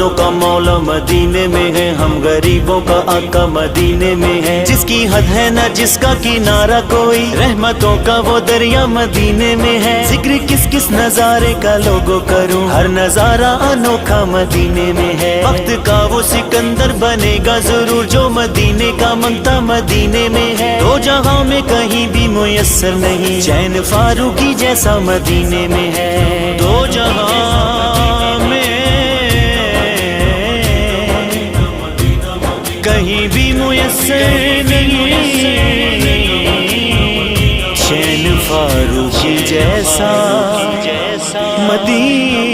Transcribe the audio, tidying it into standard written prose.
والوں کا مولا مدینے میں ہے، ہم غریبوں کا آقا مدینے میں ہے، جس کی حد ہے نہ جس کا کنارہ کوئی، رحمتوں کا وہ دریا مدینے میں ہے، ذکر کس کس نظارے کا لوگوں کروں، ہر نظارہ انوکھا مدینے میں ہے، وقت کا وہ سکندر بنے گا ضرور جو مدینے کا منگتا مدینے میں ہے، دو جہاں میں کہیں بھی میسر نہیں چین فاروقی جیسا مدینے میں ہے، دو جہاں میں کہیں بھی میسر نہیں چین فاروقی جیسا مدینے